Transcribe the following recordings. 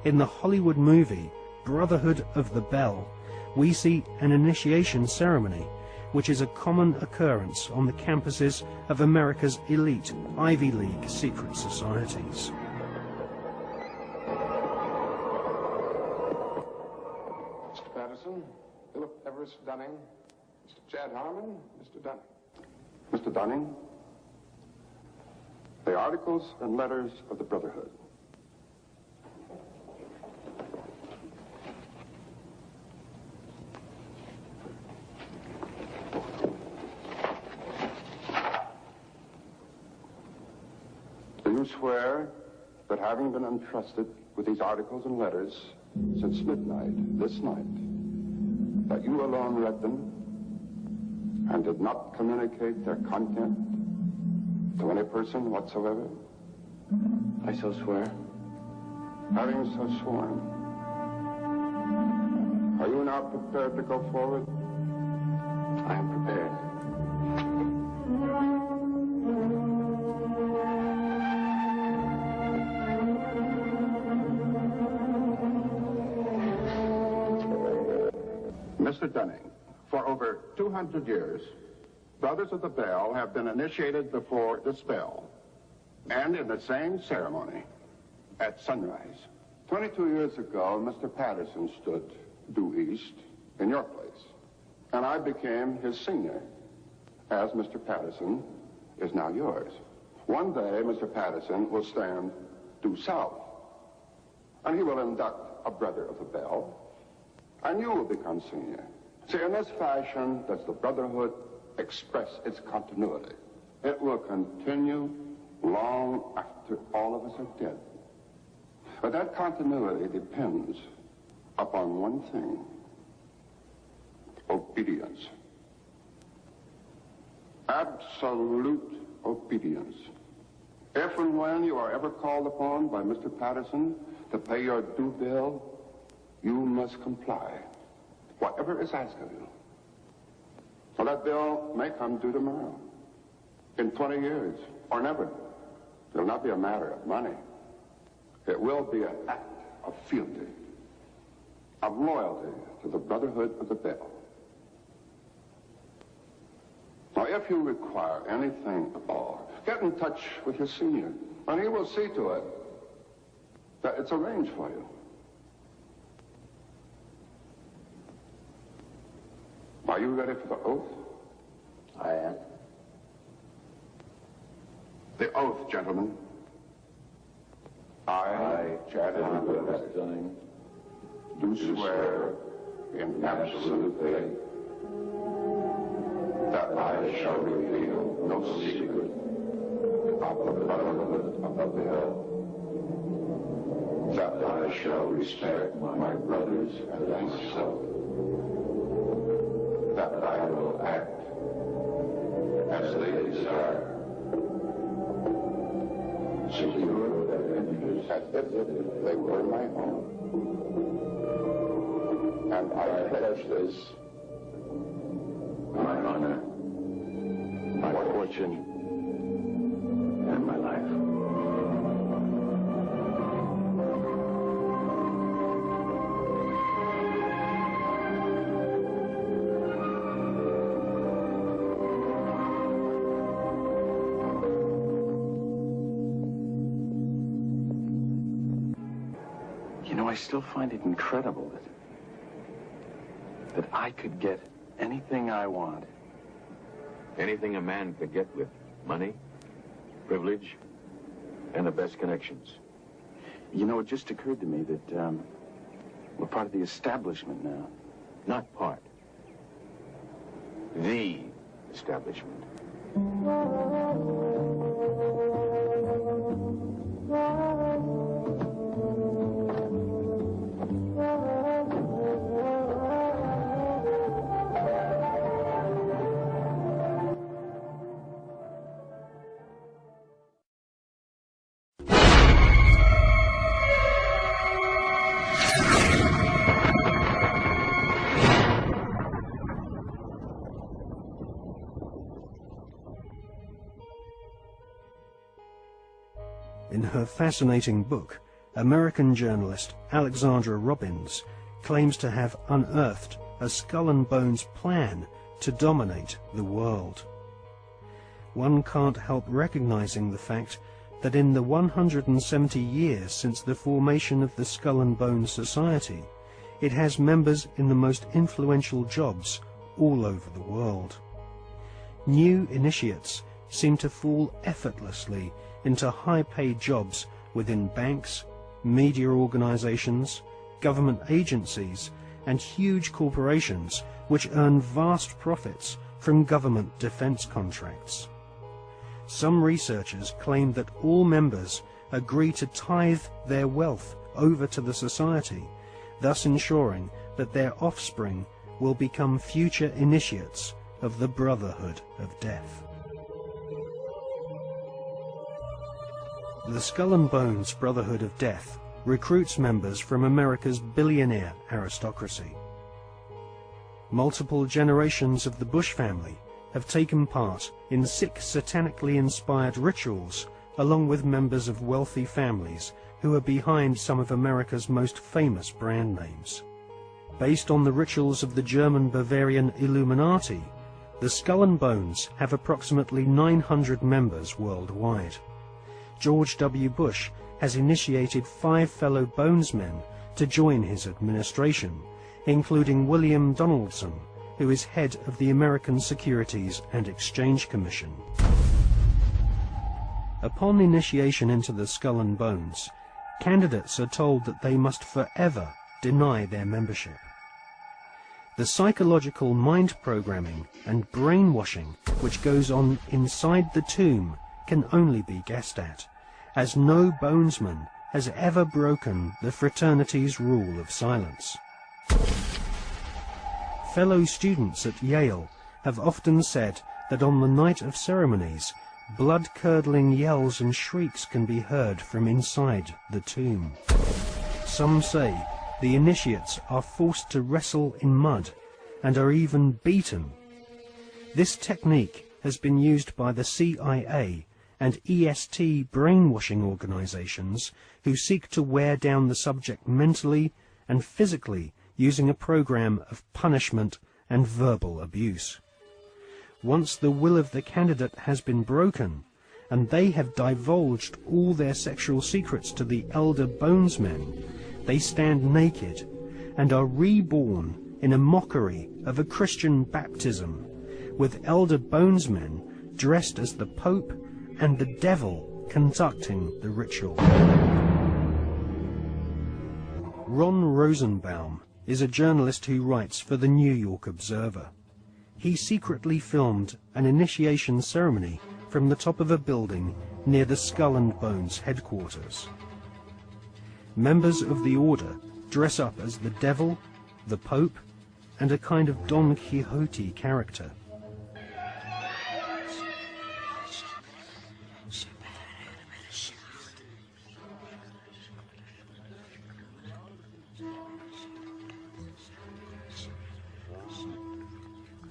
In the Hollywood movie Brotherhood of the Bell, we see an initiation ceremony, which is a common occurrence on the campuses of America's elite Ivy League secret societies. Mr. Patterson, Philip Everest Dunning, Mr. Chad Harmon, Mr. Dunning. Mr. Dunning, the Articles and Letters of the Brotherhood. Do you swear that having been entrusted with these articles and letters since midnight this night, that you alone read them and did not communicate their content to any person whatsoever? I so swear. Having so sworn, are you now prepared to go forward? I am prepared. Mr. Dunning, for over 200 years, Brothers of the Bell have been initiated before the spell, and in the same ceremony, at sunrise. 22 years ago, Mr. Patterson stood due east in your place, and I became his senior, as Mr. Patterson is now yours. One day, Mr. Patterson will stand due south, and he will induct a Brother of the Bell, and you will become senior. See, in this fashion does the Brotherhood express its continuity. It will continue long after all of us are dead. But that continuity depends upon one thing: obedience. Absolute obedience. If and when you are ever called upon by Mr. Patterson to pay your due bill, you must comply, whatever is asked of you. So that bill may come due tomorrow, in 20 years, or never. It will not be a matter of money. It will be an act of fealty, of loyalty to the Brotherhood of the Bell. Now, if you require anything at all, get in touch with your senior, and he will see to it that it's arranged for you. Are you ready for the oath? I am. The oath, gentlemen. I, Chad Dunning, do swear in absolute faith that I shall reveal no secret of the Brotherhood of the Bell, that I shall respect my brothers and myself, that I will act as they desire, secure their interests as if they were my own. And I pledge this, my honor, my fortune, and my life. I still find it incredible that I could get anything I want. Anything a man could get with money, privilege, and the best connections. You know, it just occurred to me that we're part of the establishment now. Not part. The establishment. In her fascinating book, American journalist Alexandra Robbins claims to have unearthed a Skull and Bones plan to dominate the world. One can't help recognizing the fact that in the 170 years since the formation of the Skull and Bones Society, it has members in the most influential jobs all over the world. New initiates seem to fall effortlessly into high-paid jobs within banks, media organizations, government agencies, and huge corporations which earn vast profits from government defense contracts. Some researchers claim that all members agree to tithe their wealth over to the society, thus ensuring that their offspring will become future initiates of the Brotherhood of Death. The Skull and Bones Brotherhood of Death recruits members from America's billionaire aristocracy. Multiple generations of the Bush family have taken part in 6 satanically inspired rituals, along with members of wealthy families who are behind some of America's most famous brand names. Based on the rituals of the German Bavarian Illuminati, the Skull and Bones have approximately 900 members worldwide. George W. Bush has initiated 5 fellow Bonesmen to join his administration, including William Donaldson, who is head of the American Securities and Exchange Commission. Upon initiation into the Skull and Bones, candidates are told that they must forever deny their membership. The psychological mind programming and brainwashing which goes on inside the tomb can only be guessed at, as no Bonesman has ever broken the fraternity's rule of silence. Fellow students at Yale have often said that on the night of ceremonies, blood-curdling yells and shrieks can be heard from inside the tomb. Some say the initiates are forced to wrestle in mud and are even beaten. This technique has been used by the CIA and EST brainwashing organizations who seek to wear down the subject mentally and physically using a program of punishment and verbal abuse. Once the will of the candidate has been broken, and they have divulged all their sexual secrets to the elder Bonesmen, they stand naked and are reborn in a mockery of a Christian baptism, with elder Bonesmen dressed as the Pope and the Devil conducting the ritual. Ron Rosenbaum is a journalist who writes for the New York Observer. He secretly filmed an initiation ceremony from the top of a building near the Skull and Bones headquarters. Members of the order dress up as the Devil, the Pope, and a kind of Don Quixote character.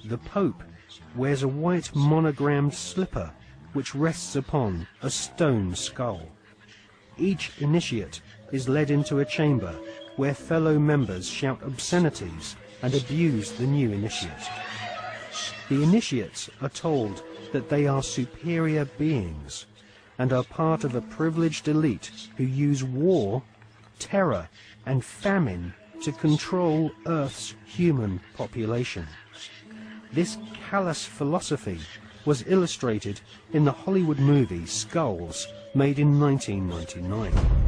The Pope wears a white monogrammed slipper which rests upon a stone skull. Each initiate is led into a chamber where fellow members shout obscenities and abuse the new initiate. The initiates are told that they are superior beings and are part of a privileged elite who use war, terror, and famine to control Earth's human population. This callous philosophy was illustrated in the Hollywood movie Skulls, made in 1999.